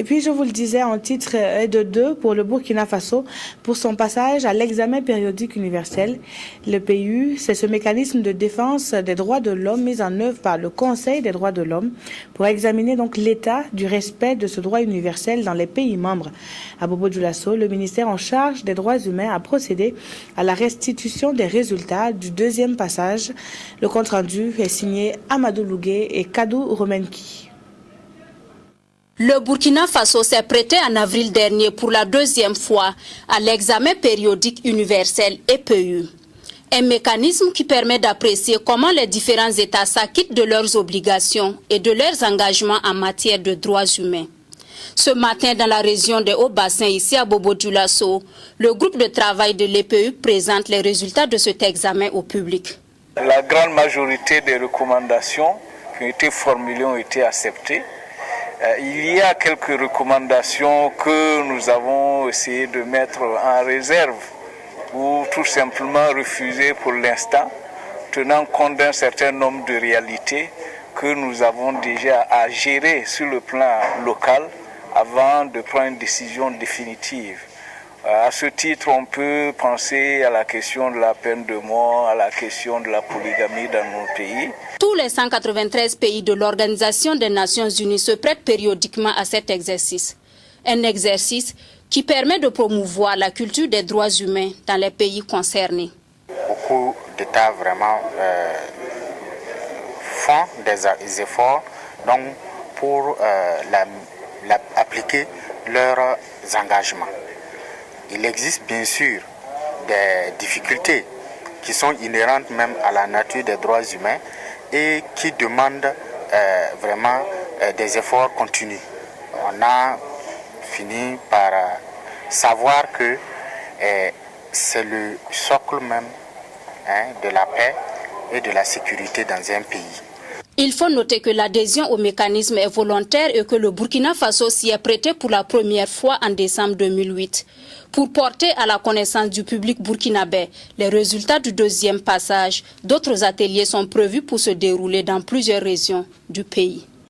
Et puis, je vous le disais, en titre est de 2 pour le Burkina Faso pour son passage à l'examen périodique universel. Le PU, c'est ce mécanisme de défense des droits de l'homme mis en œuvre par le Conseil des droits de l'homme pour examiner donc l'état du respect de ce droit universel dans les pays membres. À Bobo Dioulasso, le ministère en charge des droits humains a procédé à la restitution des résultats du deuxième passage. Le compte-rendu est signé Amadou Lougué et Kadou Romenki. Le Burkina Faso s'est prêté en avril dernier pour la deuxième fois à l'examen périodique universel EPU. Un mécanisme qui permet d'apprécier comment les différents États s'acquittent de leurs obligations et de leurs engagements en matière de droits humains. Ce matin, dans la région des Hauts-Bassins, ici à Bobo Dioulasso, le groupe de travail de l'EPU présente les résultats de cet examen au public. La grande majorité des recommandations qui ont été formulées ont été acceptées. Il y a quelques recommandations que nous avons essayé de mettre en réserve ou tout simplement refuser pour l'instant, tenant compte d'un certain nombre de réalités que nous avons déjà à gérer sur le plan local avant de prendre une décision définitive. À ce titre, on peut penser à la question de la peine de mort, à la question de la polygamie dans nos pays. Tous les 193 pays de l'Organisation des Nations Unies se prêtent périodiquement à cet exercice. Un exercice qui permet de promouvoir la culture des droits humains dans les pays concernés. Beaucoup d'États vraiment font des efforts donc, pour appliquer leurs engagements. Il existe bien sûr des difficultés qui sont inhérentes même à la nature des droits humains et qui demandent vraiment des efforts continus. On a fini par savoir que c'est le socle même de la paix et de la sécurité dans un pays. Il faut noter que l'adhésion au mécanisme est volontaire et que le Burkina Faso s'y est prêté pour la première fois en décembre 2008. Pour porter à la connaissance du public burkinabé les résultats du deuxième passage, d'autres ateliers sont prévus pour se dérouler dans plusieurs régions du pays.